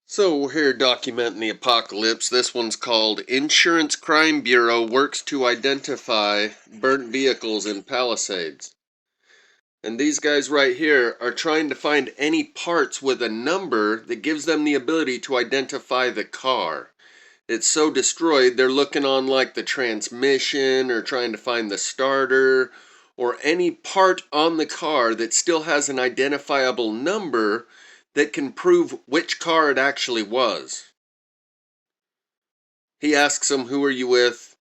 So we're here documenting the apocalypse. This one's called Insurance Crime Bureau Works to Identify Burnt Vehicles in Palisades. And these guys right here are trying to find any parts with a number that gives them the ability to identify the car. It's so destroyed, they're looking on like the transmission or trying to find the starter or any part on the car that still has an identifiable number that can prove which car it actually was. He asks him, who are you with?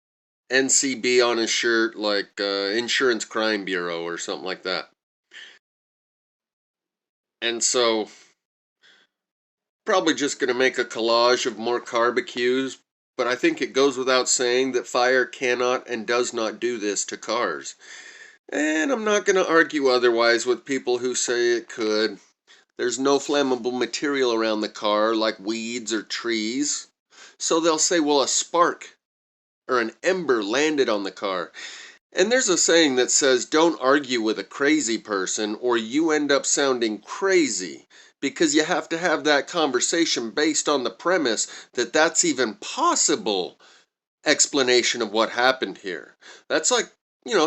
NCB on his shirt, like Insurance Crime Bureau or something like that. And so, probably just going to make a collage of more barbecues, but I think it goes without saying that fire cannot and does not do this to cars. And I'm not going to argue otherwise with people who say it could. There's no flammable material around the car like weeds or trees. So they'll say, well, a spark or an ember landed on the car. And there's a saying that says, don't argue with a crazy person or you end up sounding crazy, because you have to have that conversation based on the premise that that's even possible explanation of what happened here. That's like,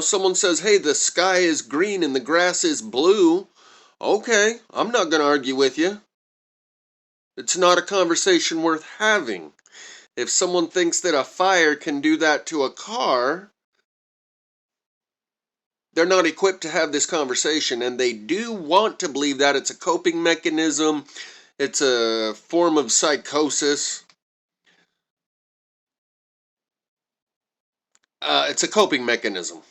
someone says, hey, the sky is green and the grass is blue. Okay, I'm not going to argue with you. It's not a conversation worth having. If someone thinks that a fire can do that to a car, they're not equipped to have this conversation, and they do want to believe that it's a coping mechanism, it's a form of psychosis. It's a coping mechanism.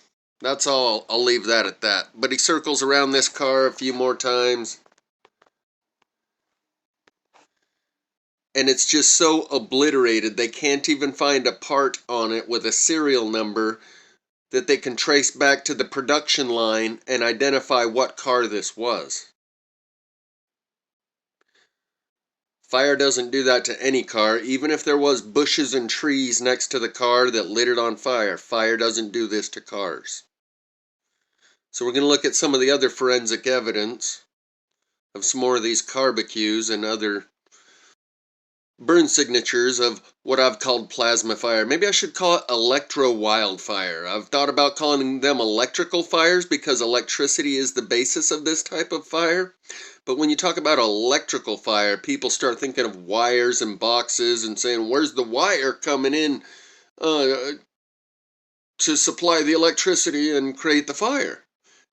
That's all. I'll leave that at that. But he circles around this car a few more times. And it's just so obliterated, they can't even find a part on it with a serial number that they can trace back to the production line and identify what car this was. Fire doesn't do that to any car. Even if there was bushes and trees next to the car that lit it on fire, fire doesn't do this to cars. So we're going to look at some of the other forensic evidence of some more of these barbecues and other burn signatures of what I've called plasma fire. Maybe I should call it electro wildfire. I've thought about calling them electrical fires because electricity is the basis of this type of fire. But when you talk about electrical fire, people start thinking of wires and boxes and saying, where's the wire coming in to supply the electricity and create the fire?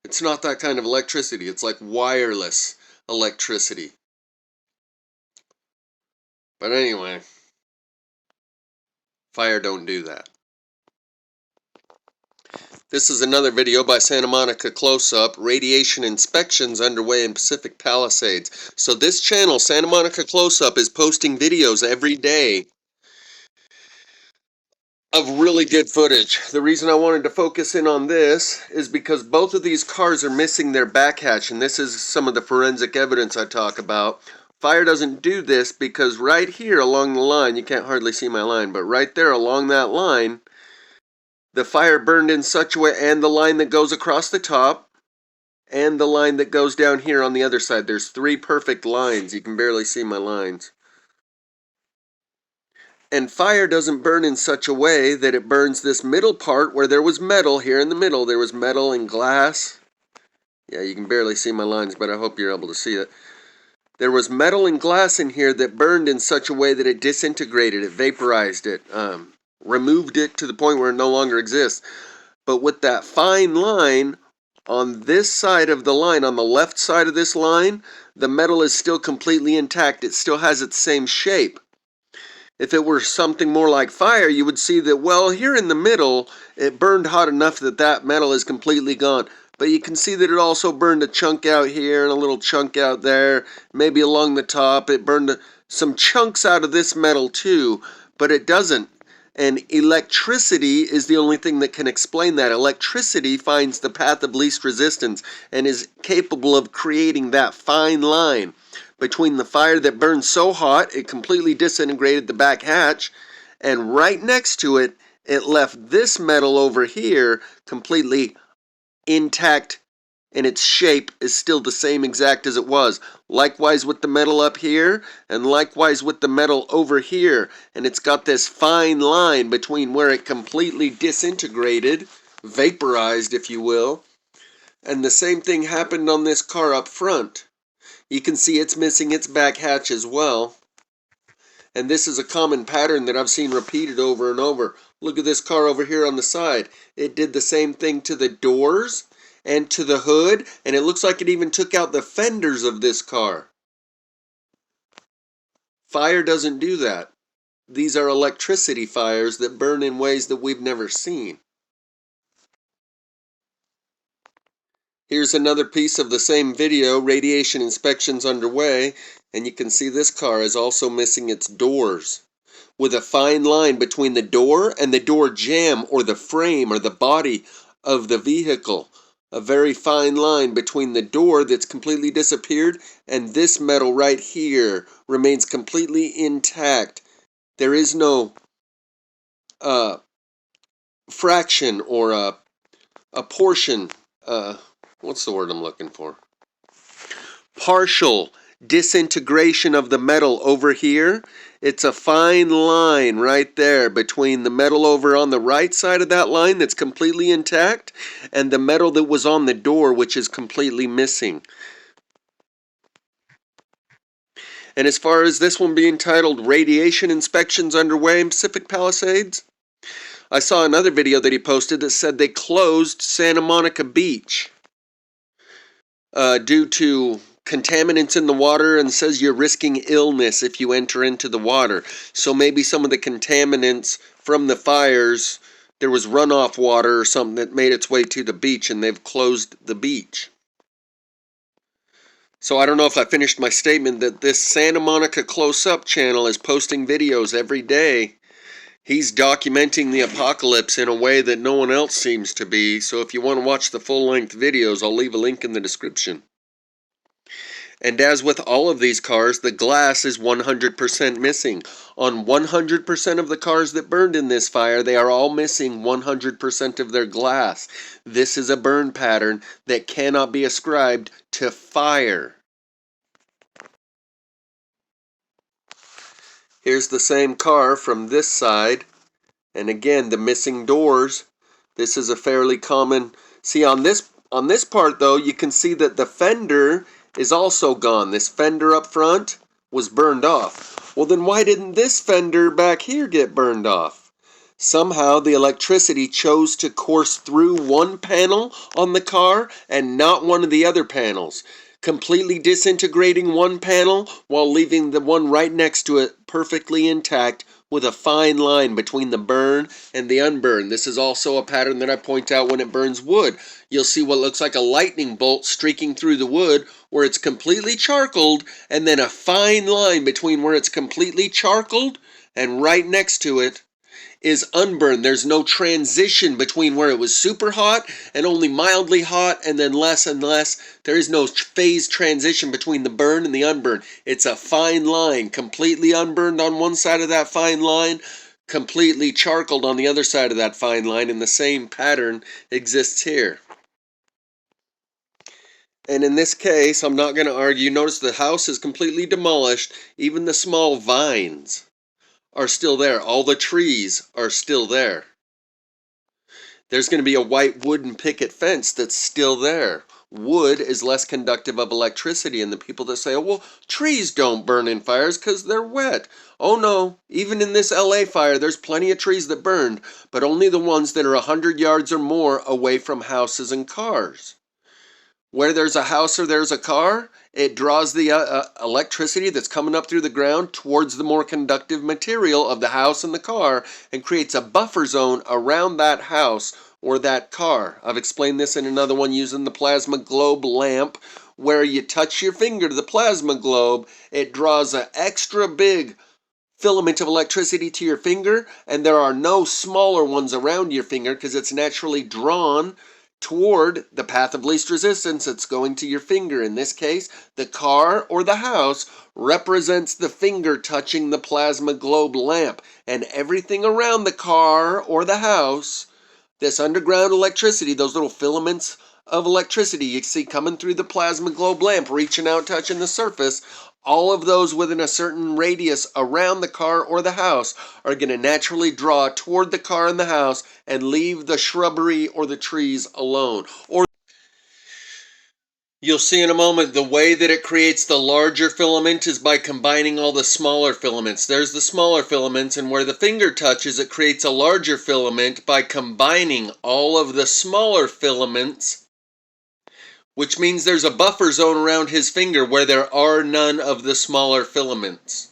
It's not that kind of electricity. It's like wireless electricity. But anyway, fire don't do that. This is another video by Santa Monica Close-Up. Radiation inspections underway in Pacific Palisades. So this channel, Santa Monica Close-Up, is posting videos every day of really good footage. The reason I wanted to focus in on this is because both of these cars are missing their back hatch, and this is some of the forensic evidence I talk about. Fire doesn't do this because right here along the line, you can't hardly see my line, but right there along that line, the fire burned in such a way, and the line that goes across the top, and the line that goes down here on the other side. There's 3 perfect lines. You can barely see my lines. And fire doesn't burn in such a way that it burns this middle part where there was metal. Here in the middle, there was metal and glass. Yeah, you can barely see my lines, but I hope you're able to see it. There was metal and glass in here that burned in such a way that it disintegrated, it vaporized it, removed it to the point where it no longer exists. But with that fine line, on this side of the line, on the left side of this line, the metal is still completely intact. It still has its same shape. If it were something more like fire, you would see that, well, here in the middle, it burned hot enough that that metal is completely gone. But you can see that it also burned a chunk out here and a little chunk out there. Maybe along the top, it burned some chunks out of this metal too, but it doesn't. And electricity is the only thing that can explain that. Electricity finds the path of least resistance and is capable of creating that fine line between the fire that burned so hot it completely disintegrated the back hatch, and right next to it, it left this metal over here completely intact and its shape is still the same exact as it was. Likewise with the metal up here, and likewise with the metal over here. And it's got this fine line between where it completely disintegrated, vaporized if you will, and the same thing happened on this car up front. You can see it's missing its back hatch as well. And this is a common pattern that I've seen repeated over and over. Look at this car over here on the side. It did the same thing to the doors and to the hood, and it looks like it even took out the fenders of this car. Fire doesn't do that. These are electricity fires that burn in ways that we've never seen. Here's another piece of the same video, radiation inspections underway, and you can see this car is also missing its doors, with a fine line between the door and the door jamb or the frame or the body of the vehicle. A very fine line between the door that's completely disappeared and this metal right here remains completely intact. There is no fraction or a portion, what's the word I'm looking for? Partial disintegration of the metal over here. It's a fine line right there between the metal over on the right side of that line that's completely intact and the metal that was on the door, which is completely missing. And as far as this one being titled Radiation Inspections Underway in Pacific Palisades, I saw another video that he posted that said they closed Santa Monica Beach due to contaminants in the water, and says you're risking illness if you enter into the water. So maybe some of the contaminants from the fires, there was runoff water or something that made its way to the beach, and they've closed the beach. So I don't know if I finished my statement that this Santa Monica Close-Up channel is posting videos every day. He's documenting the apocalypse in a way that no one else seems to be. So if you want to watch the full-length videos, I'll leave a link in the description. And as with all of these cars, the glass is 100% missing. On 100% of the cars that burned in this fire, they are all missing 100% of their glass. This is a burn pattern that cannot be ascribed to fire. Here's the same car from this side. And again, the missing doors. This is a fairly common... See, on this part, though, you can see that the fender is also gone. This fender up front was burned off. Well, then why didn't this fender back here get burned off? Somehow the electricity chose to course through one panel on the car and not one of the other panels, completely disintegrating one panel while leaving the one right next to it perfectly intact with a fine line between the burn and the unburn. This is also a pattern that I point out when it burns wood. You'll see what looks like a lightning bolt streaking through the wood where it's completely charcoaled, and then a fine line between where it's completely charcoaled and right next to it is unburned. There's no transition between where it was super hot and only mildly hot and then less and less. There is no phase transition between the burn and the unburn. It's a fine line, completely unburned on one side of that fine line, completely charcoaled on the other side of that fine line, and the same pattern exists here. And in this case, I'm not going to argue. Notice the house is completely demolished. Even the small vines are still there. All the trees are still there. There's going to be a white wooden picket fence that's still there. Wood is less conductive of electricity, and the people that say, oh, well, trees don't burn in fires because they're wet. Oh no, even in this LA fire, there's plenty of trees that burned, but only the ones that are 100 yards or more away from houses and cars. Where there's a house or there's a car, it draws the electricity that's coming up through the ground towards the more conductive material of the house and the car and creates a buffer zone around that house or that car. I've explained this in another one using the plasma globe lamp, where you touch your finger to the plasma globe, it draws an extra big filament of electricity to your finger, and there are no smaller ones around your finger because it's naturally drawn toward the path of least resistance. It's going to your finger. In this case, the car or the house represents the finger touching the plasma globe lamp, and everything around the car or the house, this underground electricity, those little filaments of electricity you see coming through the plasma globe lamp, reaching out, touching the surface, all of those within a certain radius around the car or the house are going to naturally draw toward the car and the house and leave the shrubbery or the trees alone. Or you'll see in a moment the way that it creates the larger filament is by combining all the smaller filaments. There's the smaller filaments, and where the finger touches, it creates a larger filament by combining all of the smaller filaments, which means there's a buffer zone around his finger where there are none of the smaller filaments.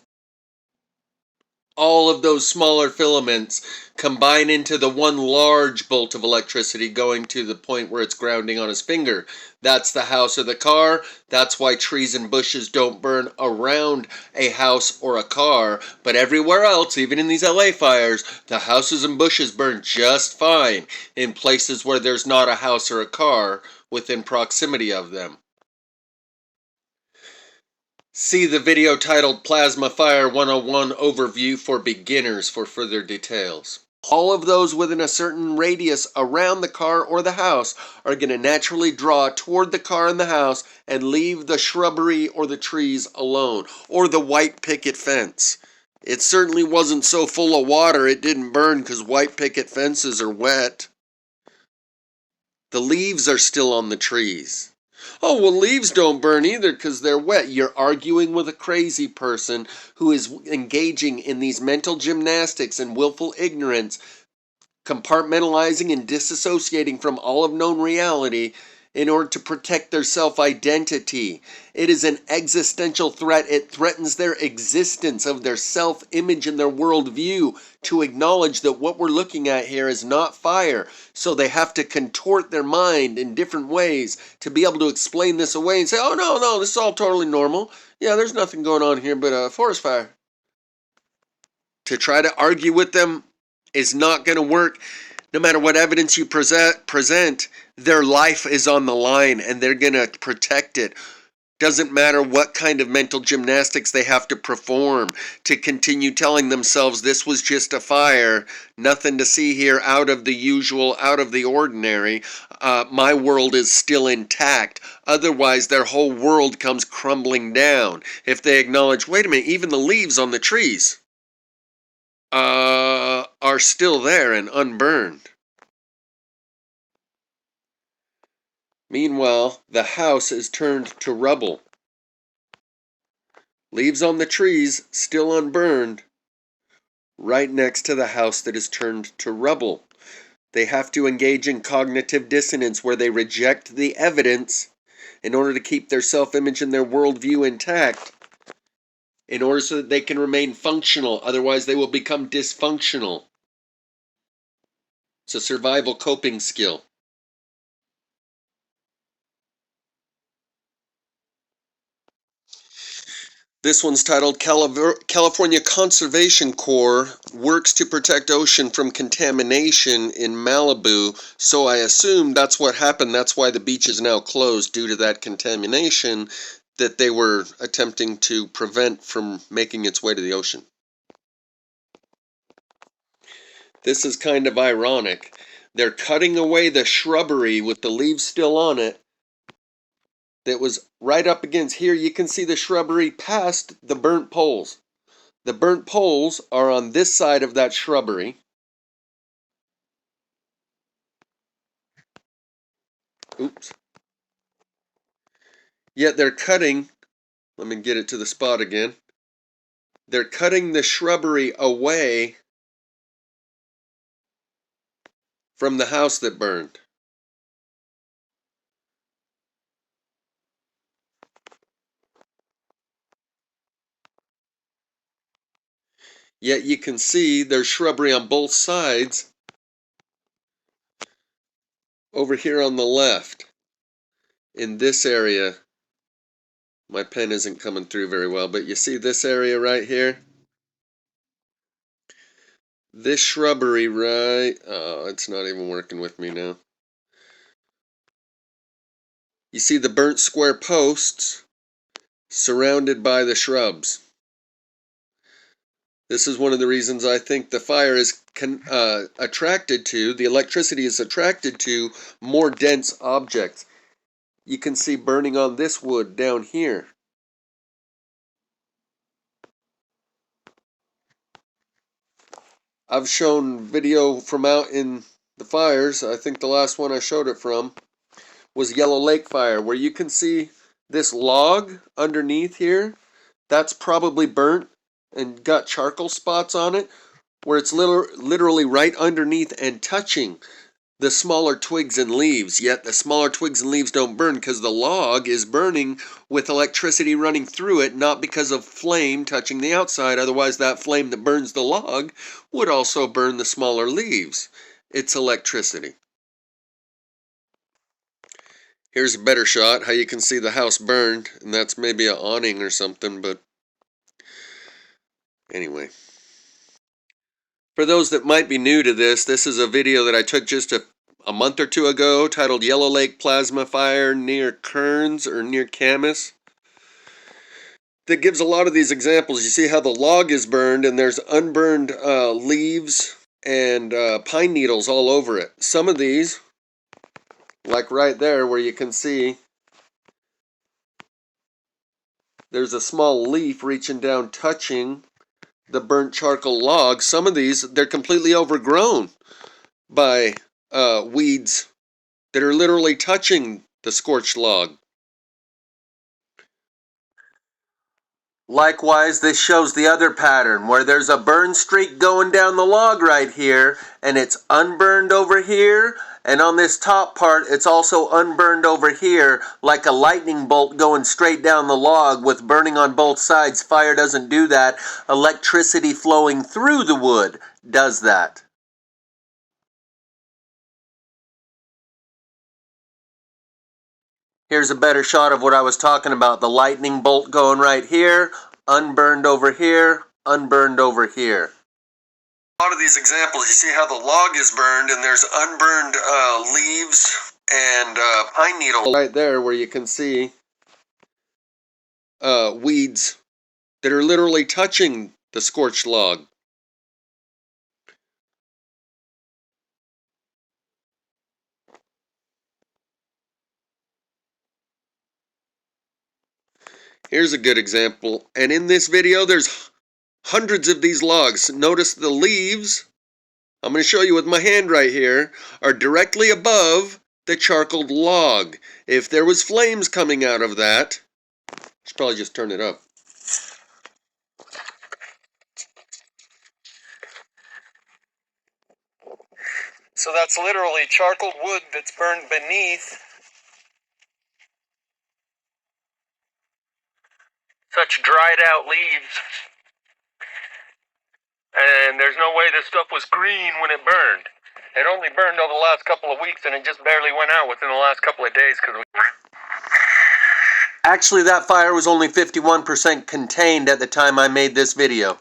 All of those smaller filaments combine into the one large bolt of electricity going to the point where it's grounding on his finger. That's the house or the car. That's why trees and bushes don't burn around a house or a car. But everywhere else, even in these LA fires, the houses and bushes burn just fine in places where there's not a house or a car within proximity of them. See the video titled Plasma Fire 101 Overview for Beginners for further details. All of those within a certain radius around the car or the house are going to naturally draw toward the car and the house and leave the shrubbery or the trees alone, or the white picket fence. It certainly wasn't so full of water it didn't burn, because white picket fences are wet. The leaves are still on the trees. Oh, well, leaves don't burn either because they're wet. You're arguing with a crazy person who is engaging in these mental gymnastics and willful ignorance, compartmentalizing and disassociating from all of known reality in order to protect their self-identity. It is an existential threat. It threatens their existence of their self-image and their worldview to acknowledge that what we're looking at here is not fire. So they have to contort their mind in different ways to be able to explain this away and say, oh, no, this is all totally normal. Yeah, there's nothing going on here but a forest fire. To try to argue with them is not going to work. No matter what evidence you present, their life is on the line and they're going to protect it. Doesn't matter what kind of mental gymnastics they have to perform to continue telling themselves this was just a fire, nothing to see here out of the usual, out of the ordinary. My world is still intact. Otherwise, their whole world comes crumbling down. If they acknowledge, wait a minute, even the leaves on the trees are still there and unburned. Meanwhile, the house is turned to rubble. Leaves on the trees, still unburned, right next to the house that is turned to rubble. They have to engage in cognitive dissonance where they reject the evidence in order to keep their self-image and their worldview intact, in order so that they can remain functional. Otherwise, they will become dysfunctional. It's a survival coping skill. This one's titled California Conservation Corps works to protect ocean from contamination in Malibu. So I assume that's what happened. That's why the beach is now closed, due to that contamination that they were attempting to prevent from making its way to the ocean. This is kind of ironic. They're cutting away the shrubbery with the leaves still on it that was right up against here. You can see the shrubbery past the burnt poles. The burnt poles are on this side of that shrubbery. Oops. Yet they're cutting, let me get it to the spot again. They're cutting the shrubbery away from the house that burned. Yet you can see there's shrubbery on both sides over here on the left. In this area, my pen isn't coming through very well, but you see this area right here? This shrubbery right, oh, it's not even working with me now. You see the burnt square posts surrounded by the shrubs. This is one of the reasons I think the fire is attracted to, the electricity is attracted to more dense objects. You can see burning on this wood down here. I've shown video from out in the fires. I think the last one I showed it from was Yellow Lake Fire, where you can see this log underneath here. That's probably burnt and got charcoal spots on it, where it's literally right underneath and touching the smaller twigs and leaves. Yet the smaller twigs and leaves don't burn because the log is burning with electricity running through it, not because of flame touching the outside. Otherwise, that flame that burns the log would also burn the smaller leaves. It's electricity. Here's a better shot, how you can see the house burned, and that's maybe an awning or something, but anyway. For those that might be new to this is a video that I took just a month or two ago titled Yellow Lake Plasma Fire near Kearns or near Camas. That gives a lot of these examples. You see how the log is burned and there's unburned leaves and pine needles all over it. Some of these, like right there where you can see there's a small leaf reaching down touching the burnt charcoal log. Some of these, they're completely overgrown by weeds that are literally touching the scorched log. Likewise, this shows the other pattern where there's a burn streak going down the log right here, and it's unburned over here, and on this top part it's also unburned over here, like a lightning bolt going straight down the log with burning on both sides. Fire doesn't do that. Electricity flowing through the wood does that. Here's a better shot of what I was talking about. The lightning bolt going right here, unburned over here, unburned over here. A lot of these examples, you see how the log is burned and there's unburned leaves and pine needles right there where you can see weeds that are literally touching the scorched log. Here's a good example, and in this video there's hundreds of these logs. Notice the leaves, I'm going to show you with my hand right here, are directly above the charcoaled log. If there was flames coming out of that, I should probably just turn it up. So that's literally charcoal wood that's burned beneath such dried out leaves. And there's no way this stuff was green when it burned. It only burned over the last couple of weeks and it just barely went out within the last couple of days because Actually, that fire was only 51% contained at the time I made this video. Again,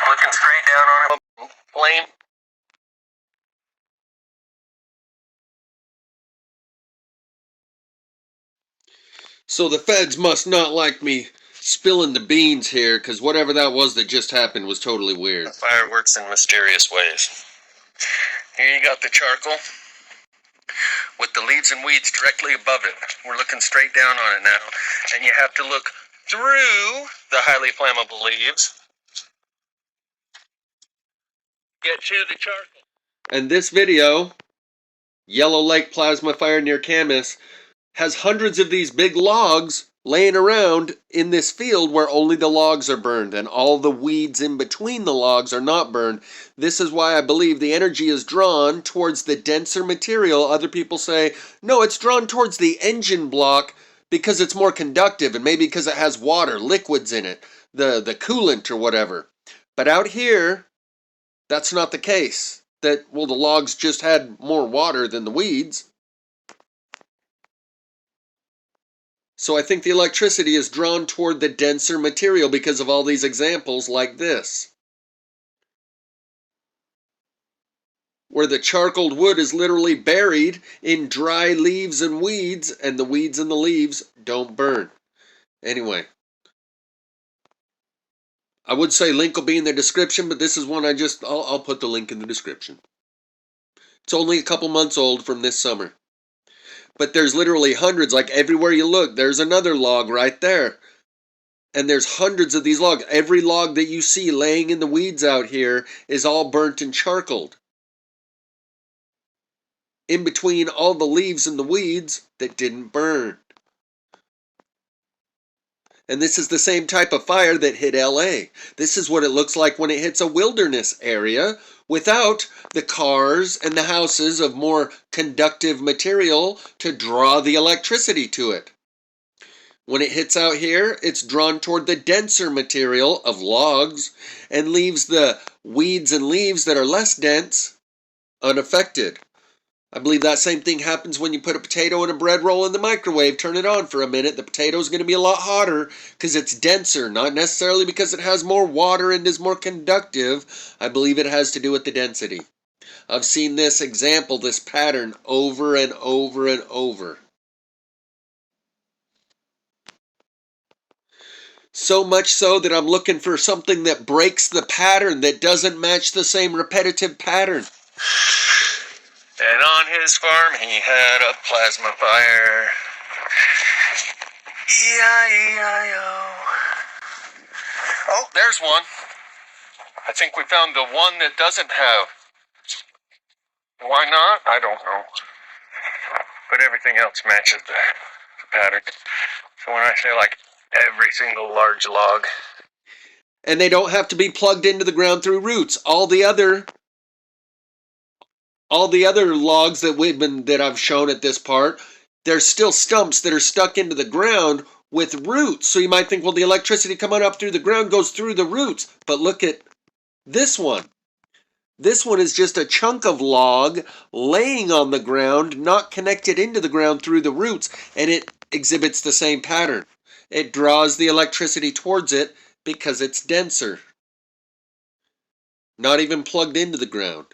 looking straight down on a flame. So the feds must not like me spilling the beans here, because whatever that was that just happened was totally weird. Fire works in mysterious ways. Here you got the charcoal with the leaves and weeds directly above it. We're looking straight down on it now, and you have to look through the highly flammable leaves. Get to the charcoal. And this video, Yellow Lake Plasma Fire near Camas, has hundreds of these big logs laying around in this field where only the logs are burned and all the weeds in between the logs are not burned. This is why I believe the energy is drawn towards the denser material. Other people say, no, it's drawn towards the engine block because it's more conductive and maybe because it has water, liquids in it, the coolant or whatever. But out here, that's not the case. That, well, the logs just had more water than the weeds. So I think the electricity is drawn toward the denser material because of all these examples like this, where the charcoaled wood is literally buried in dry leaves and weeds, and the weeds and the leaves don't burn. Anyway, I would say link will be in the description, but this is one I'll put the link in the description. It's only a couple months old from this summer. But there's literally hundreds, like everywhere you look, there's another log right there. And there's hundreds of these logs. Every log that you see laying in the weeds out here is all burnt and charcoaled. In between all the leaves and the weeds that didn't burn. And this is the same type of fire that hit LA. This is what it looks like when it hits a wilderness area without the cars and the houses of more conductive material to draw the electricity to it. When it hits out here, it's drawn toward the denser material of logs and leaves the weeds and leaves that are less dense unaffected. I believe that same thing happens when you put a potato in a bread roll in the microwave, turn it on for a minute. The potato is going to be a lot hotter because it's denser, not necessarily because it has more water and is more conductive. I believe it has to do with the density. I've seen this example, this pattern, over and over and over. So much so that I'm looking for something that breaks the pattern, that doesn't match the same repetitive pattern. And on his farm, he had a plasma fire. E-I-E-I-O. Oh, there's one. I think we found the one that doesn't have. Why not? I don't know. But everything else matches the pattern. So when I say like every single large log. And they don't have to be plugged into the ground through roots. All the other logs that I've shown at this part, there's still stumps that are stuck into the ground with roots. So you might think, well, the electricity coming up through the ground goes through the roots. But look at this one. This one is just a chunk of log laying on the ground, not connected into the ground through the roots, and it exhibits the same pattern. It draws the electricity towards it because it's denser. Not even plugged into the ground.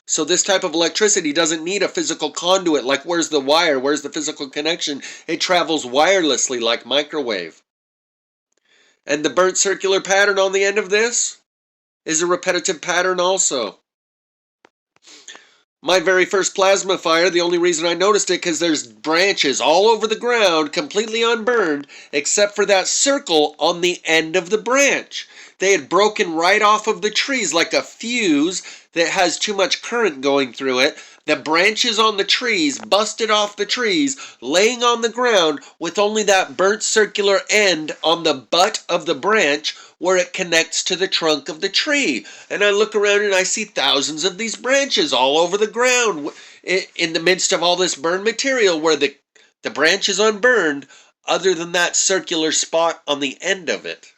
So this type of electricity doesn't need a physical conduit, like where's the wire, where's the physical connection? It travels wirelessly like microwave. And the burnt circular pattern on the end of this is a repetitive pattern also. My very first plasma fire, the only reason I noticed it because there's branches all over the ground, completely unburned, except for that circle on the end of the branch. They had broken right off of the trees like a fuse that has too much current going through it. The branches on the trees busted off the trees, laying on the ground with only that burnt circular end on the butt of the branch where it connects to the trunk of the tree. And I look around and I see thousands of these branches all over the ground in the midst of all this burned material where the branch is unburned other than that circular spot on the end of it.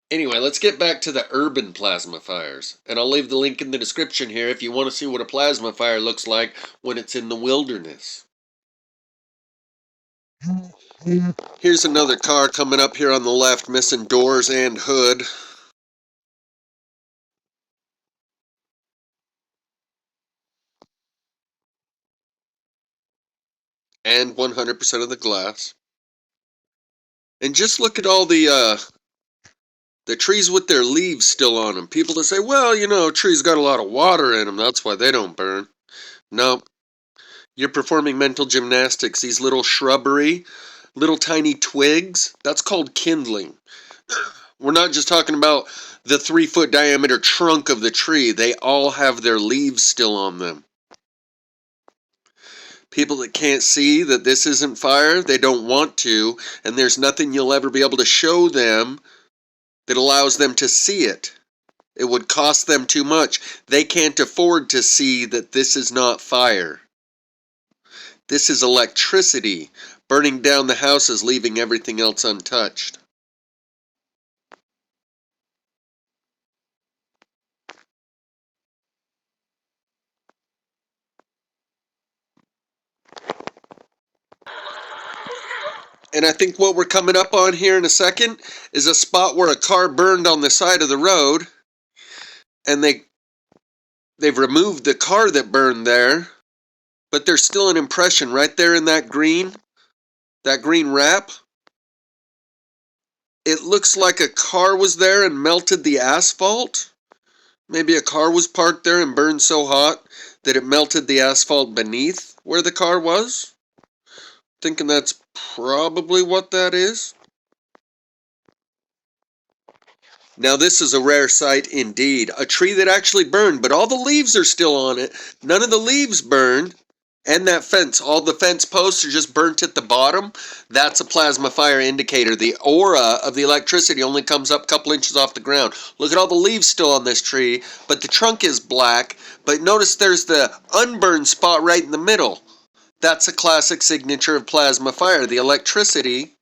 Anyway, let's get back to the urban plasma fires. And I'll leave the link in the description here if you want to see what a plasma fire looks like when it's in the wilderness. Here's another car coming up here on the left, missing doors and hood. And 100% of the glass. And just look at all the trees with their leaves still on them. People that say, well, you know, trees got a lot of water in them, that's why they don't burn. No, you're performing mental gymnastics. These little shrubbery, little tiny twigs, that's called kindling. We're not just talking about the 3-foot diameter trunk of the tree. They all have their leaves still on them. People that can't see that this isn't fire, they don't want to, and there's nothing you'll ever be able to show them that allows them to see it. It would cost them too much. They can't afford to see that this is not fire. This is electricity, burning down the houses, leaving everything else untouched. And I think what we're coming up on here in a second is a spot where a car burned on the side of the road, and they've removed the car that burned there, but there's still an impression right there in that green wrap. it looks like a car was there and melted the asphalt. Maybe a car was parked there and burned so hot that it melted the asphalt beneath where the car was. Thinking that's probably what that is. Now this is a rare sight indeed. A tree that actually burned, but all the leaves are still on it. None of the leaves burned. And that fence, all the fence posts are just burnt at the bottom. That's a plasma fire indicator. The aura of the electricity only comes up a couple inches off the ground. Look at all the leaves still on this tree, but the trunk is black. But notice there's the unburned spot right in the middle. That's a classic signature of plasma fire. The electricity.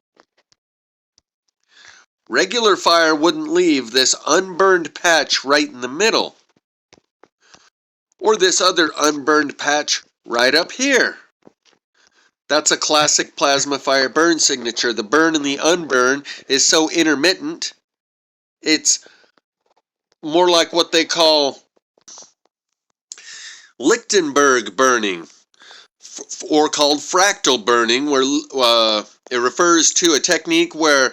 Regular fire wouldn't leave this unburned patch right in the middle. Or this other unburned patch right up here. That's a classic plasma fire burn signature. The burn and the unburn is so intermittent, it's more like what they call Lichtenberg burning, or called fractal burning, where it refers to a technique where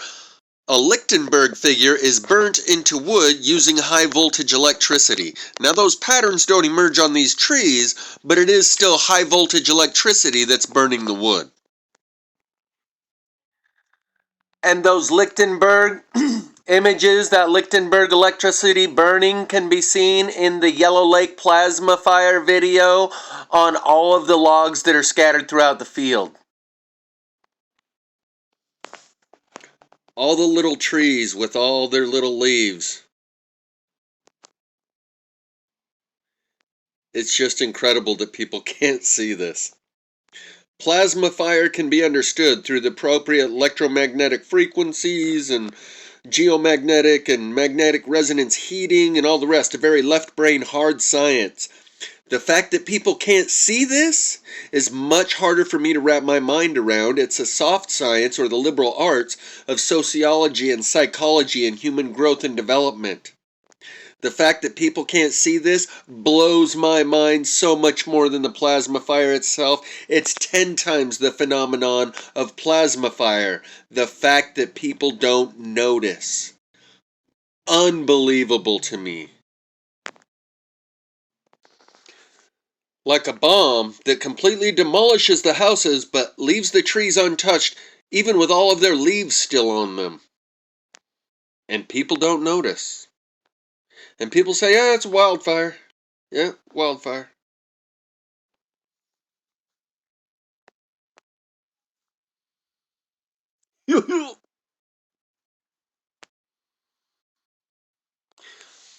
a Lichtenberg figure is burnt into wood using high voltage electricity. Now those patterns don't emerge on these trees, but it is still high voltage electricity that's burning the wood. And those Lichtenberg images, that Lichtenberg electricity burning, can be seen in the Yellow Lake plasma fire video on all of the logs that are scattered throughout the field. All the little trees with all their little leaves. It's just incredible that people can't see this. Plasma fire can be understood through the appropriate electromagnetic frequencies and geomagnetic and magnetic resonance heating and all the rest. A very left brain hard science. The fact that people can't see this is much harder for me to wrap my mind around. It's a soft science, or the liberal arts, of sociology and psychology and human growth and development. The fact that people can't see this blows my mind so much more than the plasma fire itself. It's 10 times the phenomenon of plasma fire. The fact that people don't notice. Unbelievable to me. Like a bomb that completely demolishes the houses but leaves the trees untouched, even with all of their leaves still on them. And people don't notice. And people say, yeah, it's a wildfire. Yeah, wildfire.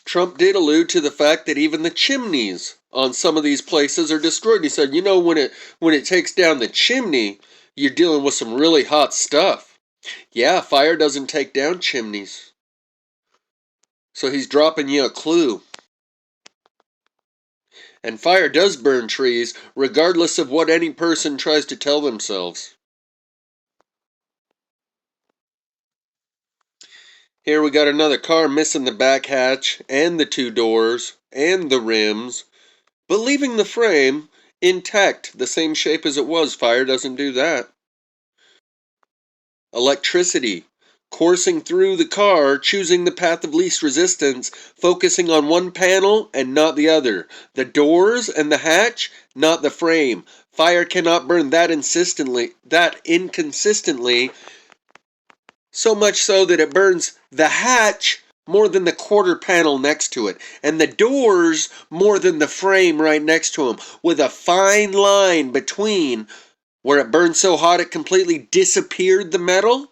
Trump did allude to the fact that even the chimneys on some of these places are destroyed. He said, you know, when it takes down the chimney, you're dealing with some really hot stuff. Yeah, fire doesn't take down chimneys. So he's dropping you a clue. And fire does burn trees, regardless of what any person tries to tell themselves. Here we got another car missing the back hatch, and the two doors, and the rims, but leaving the frame intact, the same shape as it was. Fire doesn't do that. Electricity coursing through the car, choosing the path of least resistance, focusing on one panel and not the other. The doors and the hatch, not the frame. Fire cannot burn that inconsistently, so much so that it burns the hatch more than the quarter panel next to it, and the doors more than the frame right next to them, with a fine line between where it burned so hot it completely disappeared the metal,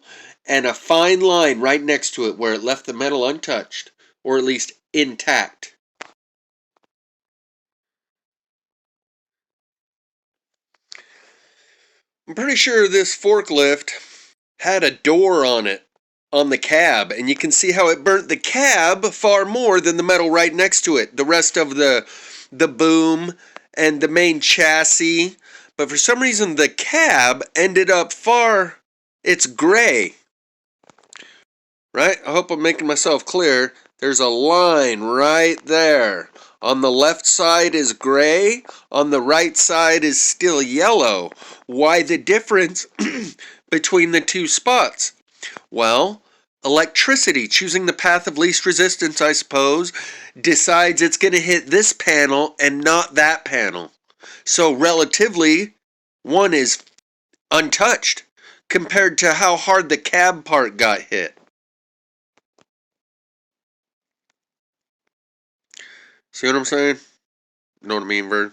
and a fine line right next to it where it left the metal untouched, or at least intact. I'm pretty sure this forklift had a door on it, on the cab, and you can see how it burnt the cab far more than the metal right next to it. The rest of the boom and the main chassis, but for some reason the cab ended up it's gray. Right? I hope I'm making myself clear. There's a line right there. On the left side is gray. On the right side is still yellow. Why the difference between the two spots? Well, electricity, choosing the path of least resistance, I suppose, decides it's going to hit this panel and not that panel. So relatively, one is untouched compared to how hard the cab part got hit. See what I'm saying? Know what I mean, Vern?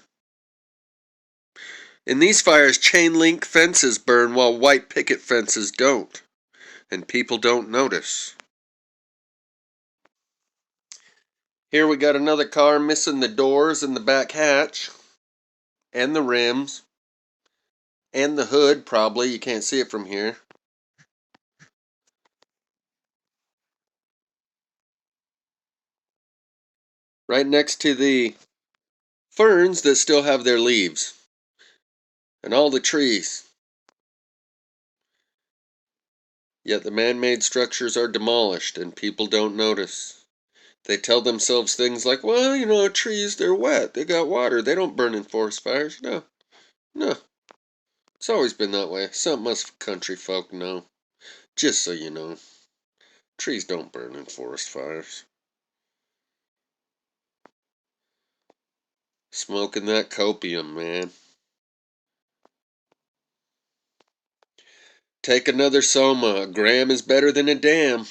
In these fires, chain link fences burn while white picket fences don't, and people don't notice. Here we got another car missing the doors and the back hatch, and the rims, and the hood, probably. You can't see it from here. Right next to the ferns that still have their leaves, and all the trees. Yet the man-made structures are demolished, and people don't notice. They tell themselves things like, well, you know, trees, they're wet, they got water, they don't burn in forest fires. No. It's always been that way. Something us country folk know. Just so you know. Trees don't burn in forest fires. Smoking that copium, man. Take another soma. A gram is better than a dam.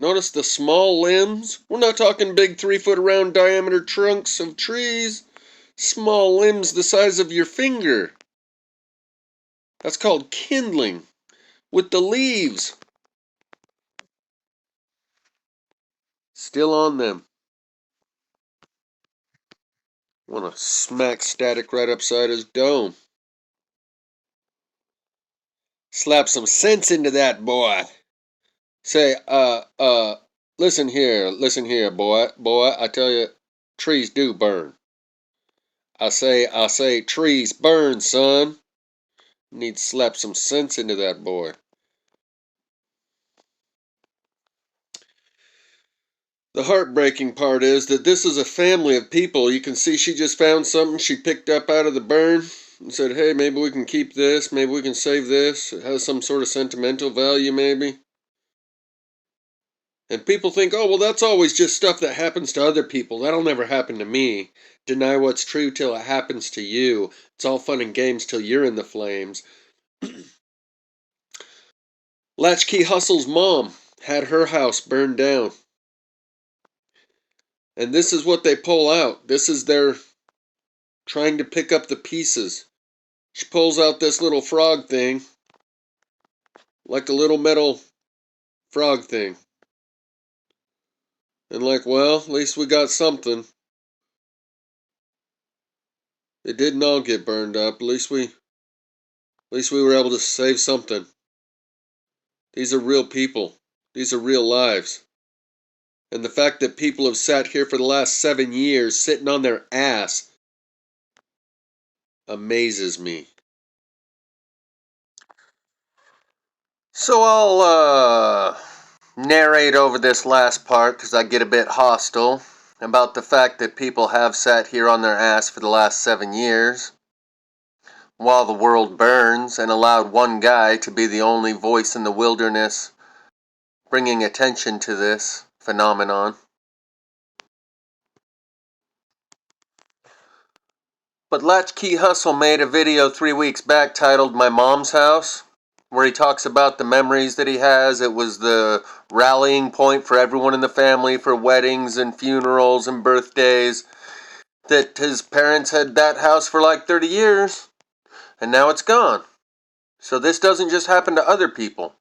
Notice the small limbs? We're not talking big 3-foot around diameter trunks of trees. Small limbs the size of your finger. That's called kindling. With the leaves still on them. Want to smack static right upside his dome. Slap some sense into that boy. Say, listen here, boy, I tell you, trees do burn. I say, trees burn, son. Need to slap some sense into that boy. The heartbreaking part is that this is a family of people. You can see she just found something she picked up out of the burn and said, hey, maybe we can keep this, maybe we can save this. It has some sort of sentimental value, maybe. And people think, oh, well, that's always just stuff that happens to other people. That'll never happen to me. Deny what's true till it happens to you. It's all fun and games till you're in the flames. Latchkey Hustle's mom had her house burned down. And this is what they pull out. This is their trying to pick up the pieces. She pulls out this little frog thing. Like a little metal frog thing. And like, well, at least we got something. It didn't all get burned up. At least we were able to save something. These are real people. These are real lives. And the fact that people have sat here for the last 7 years sitting on their ass amazes me. So I'll narrate over this last part because I get a bit hostile about the fact that people have sat here on their ass for the last 7 years while the world burns and allowed one guy to be the only voice in the wilderness bringing attention to this phenomenon. But Latchkey Hustle made a video 3 weeks back titled My Mom's House, where he talks about the memories that he has. It was the rallying point for everyone in the family for weddings and funerals and birthdays. That his parents had that house for like 30 years, and now it's gone. So this doesn't just happen to other people.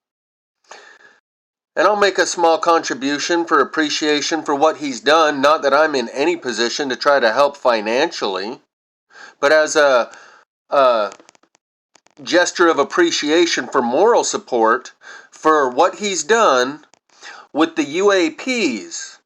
And I'll make a small contribution for appreciation for what he's done, not that I'm in any position to try to help financially, but as a gesture of appreciation for moral support for what he's done with the UAPs.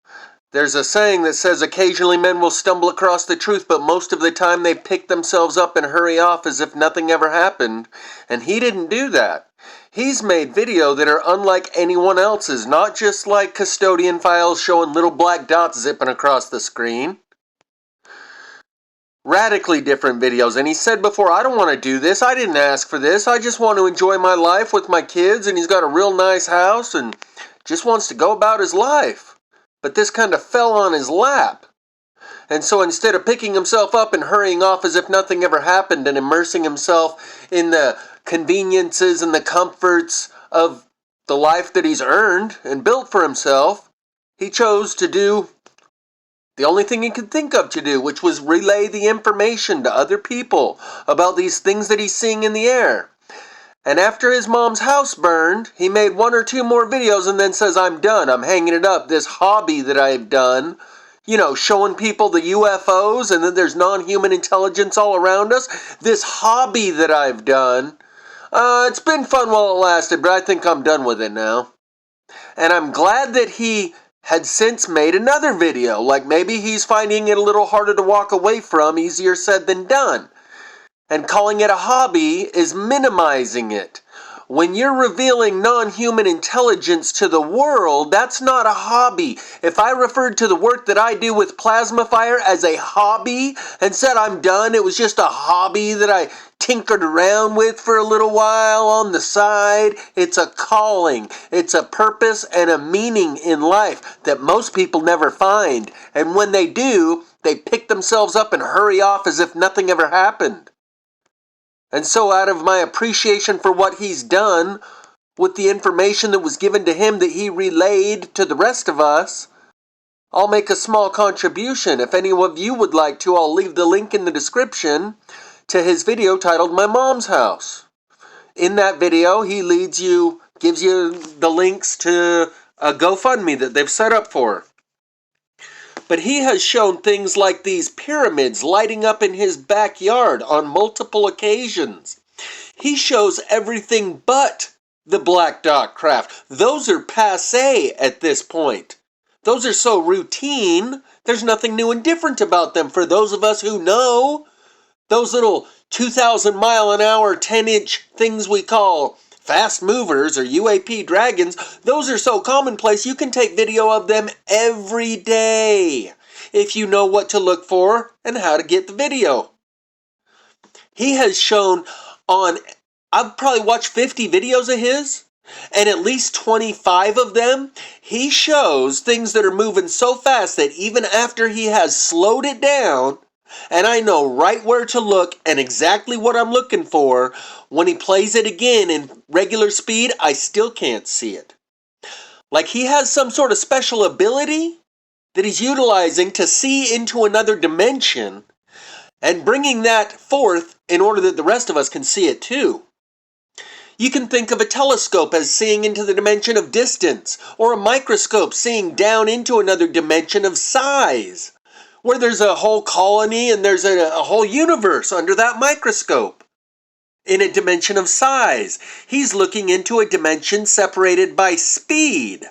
There's a saying that says occasionally men will stumble across the truth, but most of the time they pick themselves up and hurry off as if nothing ever happened. And he didn't do that. He's made video that are unlike anyone else's, not just like custodian files showing little black dots zipping across the screen. Radically different videos. And he said before, I don't want to do this. I didn't ask for this. I just want to enjoy my life with my kids, and he's got a real nice house and just wants to go about his life. But this kind of fell on his lap. And so instead of picking himself up and hurrying off as if nothing ever happened and immersing himself in the conveniences and the comforts of the life that he's earned and built for himself, he chose to do the only thing he could think of to do, which was relay the information to other people about these things that he's seeing in the air. And after his mom's house burned, he made 1 or 2 more videos and then says, I'm done, I'm hanging it up. This hobby that I've done, showing people the UFOs and that there's non-human intelligence all around us. This hobby that I've done, it's been fun while it lasted, but I think I'm done with it now. And I'm glad that he had since made another video, like maybe he's finding it a little harder to walk away from, easier said than done. And calling it a hobby is minimizing it. When you're revealing non-human intelligence to the world, that's not a hobby. If I referred to the work that I do with Plasma Fire as a hobby and said I'm done, it was just a hobby that I tinkered around with for a little while on the side, it's a calling. It's a purpose and a meaning in life that most people never find. And when they do, they pick themselves up and hurry off as if nothing ever happened. And so out of my appreciation for what he's done with the information that was given to him that he relayed to the rest of us, I'll make a small contribution. If any of you would like to, I'll leave the link in the description to his video titled My Mom's House. In that video, he gives you the links to a GoFundMe that they've set up for her. But he has shown things like these pyramids lighting up in his backyard on multiple occasions. He shows everything but the black dot craft. Those are passé at this point. Those are so routine, there's nothing new and different about them for those of us who know. Those little 2,000 mile an hour, 10-inch things we call fast movers or UAP dragons, those are so commonplace you can take video of them every day if you know what to look for and how to get the video. He has shown I've probably watched 50 videos of his, and at least 25 of them, he shows things that are moving so fast that even after he has slowed it down, and I know right where to look and exactly what I'm looking for, when he plays it again in regular speed, I still can't see it. Like he has some sort of special ability that he's utilizing to see into another dimension and bringing that forth in order that the rest of us can see it too. You can think of a telescope as seeing into the dimension of distance, or a microscope seeing down into another dimension of size, where there's a whole colony and there's a whole universe under that microscope in a dimension of size. He's looking into a dimension separated by speed.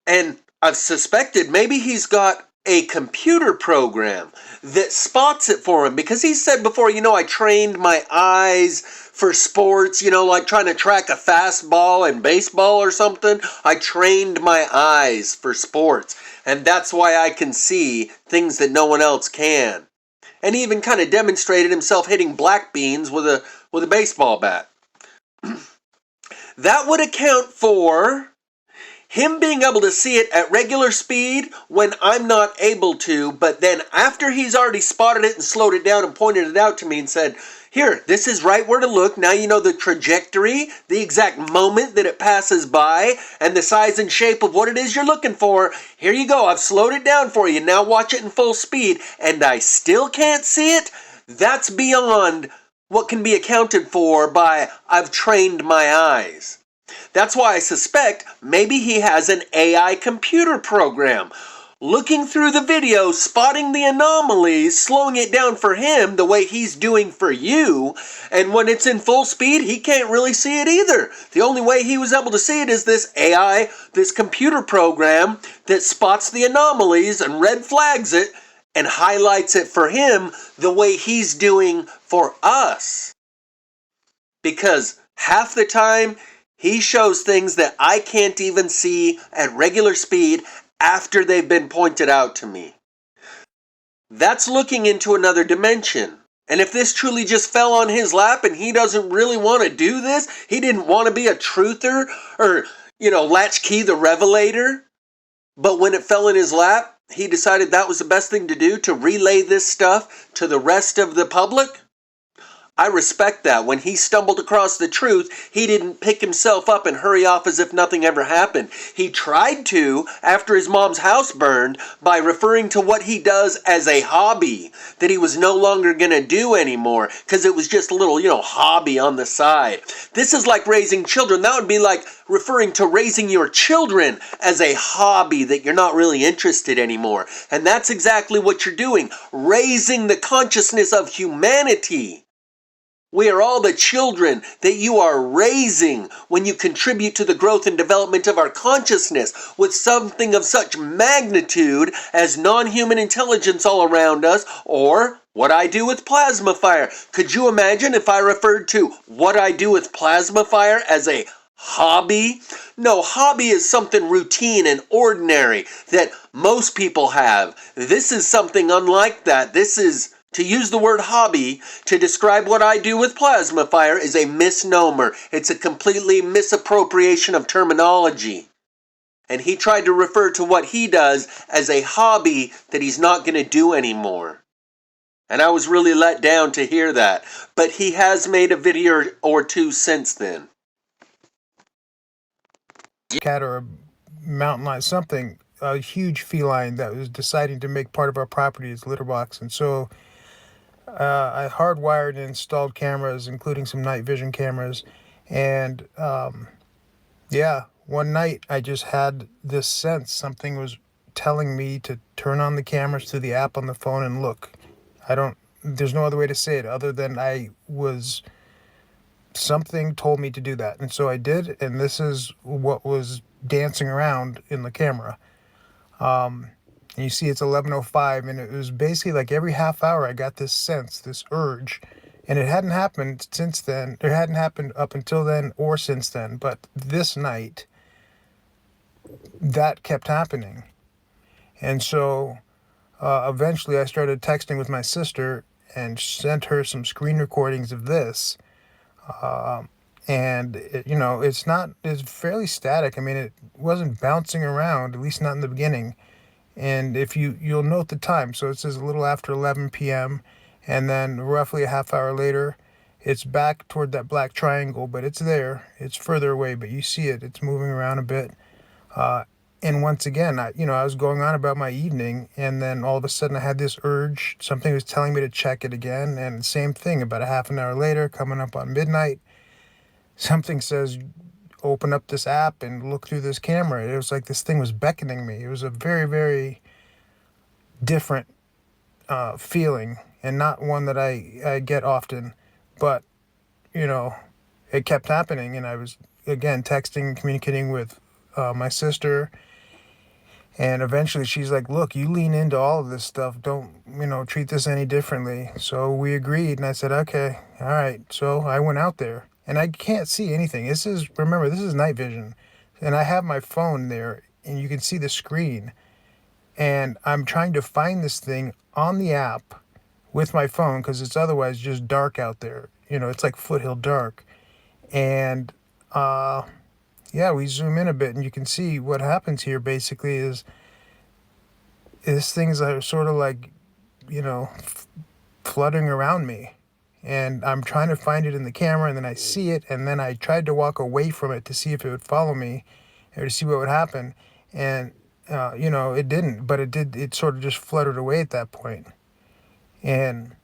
And I've suspected maybe he's got a computer program that spots it for him, because he said before, I trained my eyes for sports, like trying to track a fastball in baseball or something. I trained my eyes for sports, and that's why I can see things that no one else can. And he even kind of demonstrated himself hitting black beans with a baseball bat. That would account for him being able to see it at regular speed when I'm not able to, but then after he's already spotted it and slowed it down and pointed it out to me and said, here, this is right where to look. Now you know the trajectory, the exact moment that it passes by, and the size and shape of what it is you're looking for. Here you go. I've slowed it down for you. Now watch it in full speed, and I still can't see it. That's beyond what can be accounted for by I've trained my eyes. That's why I suspect maybe he has an AI computer program looking through the video, spotting the anomalies, slowing it down for him the way he's doing for you, and when it's in full speed, he can't really see it either. The only way he was able to see it is this AI, this computer program that spots the anomalies and red flags it and highlights it for him the way he's doing for us. Because Half the time, he shows things that I can't even see at regular speed after they've been pointed out to me. That's looking into another dimension. And if this truly just fell on his lap and he doesn't really want to do this, he didn't want to be a truther or, Latchkey the Revelator, but when it fell in his lap, he decided that was the best thing to do, to relay this stuff to the rest of the public. I respect that. When he stumbled across the truth, he didn't pick himself up and hurry off as if nothing ever happened. He tried to after his mom's house burned by referring to what he does as a hobby that he was no longer going to do anymore because it was just a little, hobby on the side. This is like raising children. That would be like referring to raising your children as a hobby that you're not really interested anymore. And that's exactly what you're doing, raising the consciousness of humanity. We are all the children that you are raising when you contribute to the growth and development of our consciousness with something of such magnitude as non-human intelligence all around us, or what I do with plasma fire. Could you imagine if I referred to what I do with plasma fire as a hobby? No, hobby is something routine and ordinary that most people have. This is something unlike that. To use the word hobby to describe what I do with plasma fire is a misnomer. It's a completely misappropriation of terminology. And he tried to refer to what he does as a hobby that he's not going to do anymore. And I was really let down to hear that. But he has made a video or two since then. Cat or a mountain lion, something, a huge feline that was deciding to make part of our property as litter box. And so I hardwired and installed cameras, including some night vision cameras. And one night I just had this sense something was telling me to turn on the cameras through the app on the phone and look. There's no other way to say it other than something told me to do that. And so I did, and this is what was dancing around in the camera. And you see it's 11:05, and it was basically like every half hour I got this sense, this urge, and it hadn't happened since then. It hadn't happened up until then or since then, but this night, that kept happening. And so eventually I started texting with my sister and sent her some screen recordings of this. And it's fairly static. I mean, it wasn't bouncing around, at least not in the beginning. And if you'll note the time, so it says a little after 11 p.m. and then roughly a half hour later, it's back toward that black triangle, but it's there. It's further away, but you see it. It's moving around a bit. And once again, I was going on about my evening, and then all of a sudden I had this urge. Something was telling me to check it again, and same thing. About a half an hour later, coming up on midnight, something says, open up this app and look through this camera. It was like this thing was beckoning me. It was a very, very different feeling, and not one that I get often. But, it kept happening, and I was, again, texting, communicating with my sister. And eventually she's like, look, you lean into all of this stuff. Don't, treat this any differently. So we agreed, and I said, okay, all right. So I went out there. And I can't see anything. Remember, this is night vision. And I have my phone there, and you can see the screen. And I'm trying to find this thing on the app with my phone because it's otherwise just dark out there. It's like foothill dark. And, we zoom in a bit, and you can see what happens here basically is things are sort of like, fluttering around me. And I'm trying to find it in the camera, and then I see it, and then I tried to walk away from it to see if it would follow me or to see what would happen. And, it didn't, but it sort of just fluttered away at that point. And,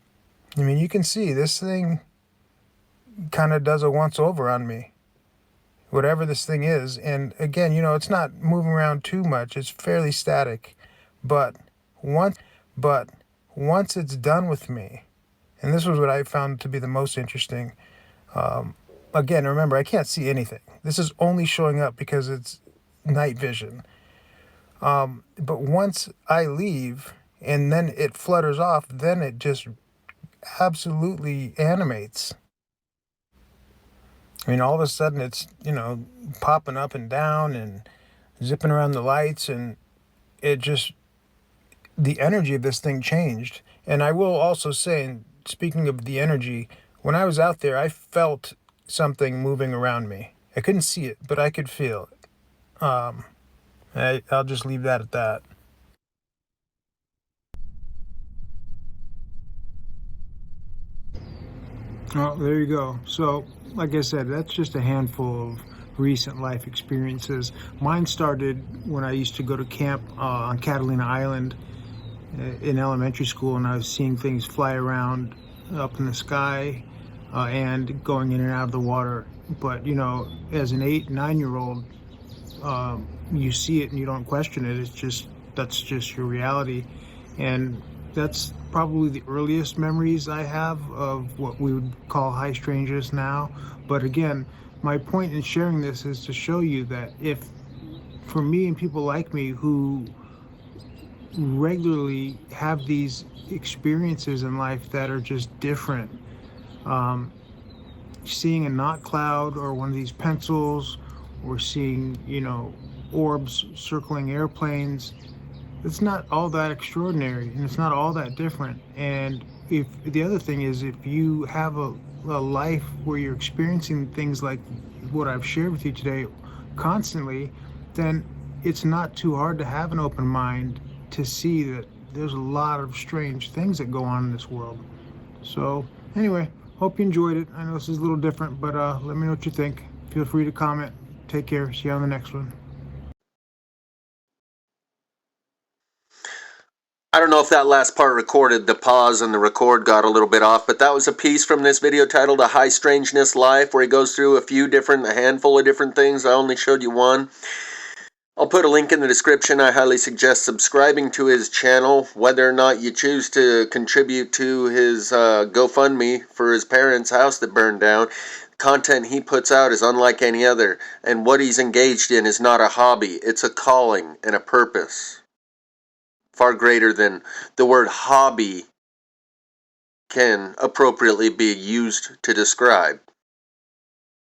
you can see this thing kind of does a once over on me, whatever this thing is. And again, it's not moving around too much. It's fairly static, but once it's done with me, and this was what I found to be the most interesting. Again, remember, I can't see anything. This is only showing up because it's night vision. But once I leave and then it flutters off, then it just absolutely animates. I mean, all of a sudden it's, popping up and down and zipping around the lights, and it just, the energy of this thing changed. And I will also say, and speaking of the energy, when I was out there, I felt something moving around me. I couldn't see it, but I could feel it. I'll just leave that at that. Oh, there you go. So, like I said, that's just a handful of recent life experiences. Mine started when I used to go to camp on Catalina Island in elementary school, and I was seeing things fly around up in the sky and going in and out of the water. But, as an 8, 9-year-old, you see it and you don't question it. That's just your reality. And that's probably the earliest memories I have of what we would call high strangeness now. But again, my point in sharing this is to show you that if, for me and people like me who regularly have these experiences in life that are just different, um, seeing a knot cloud or one of these pencils, or seeing, orbs circling airplanes, it's not all that extraordinary and it's not all that different. And if the other thing is, if you have a life where you're experiencing things like what I've shared with you today constantly, then it's not too hard to have an open mind to see that there's a lot of strange things that go on in this world. So anyway, hope you enjoyed it. I know this is a little different, but let me know what you think. Feel free to comment. Take care. See you on the next one. I don't know if that last part recorded, the pause and the record got a little bit off, but that was a piece from this video titled A High Strangeness Life, where he goes through a handful of different things. I only showed you one. I'll put a link in the description. I highly suggest subscribing to his channel. Whether or not you choose to contribute to his GoFundMe for his parents' house that burned down, the content he puts out is unlike any other, and what he's engaged in is not a hobby. It's a calling and a purpose. Far greater than the word hobby can appropriately be used to describe.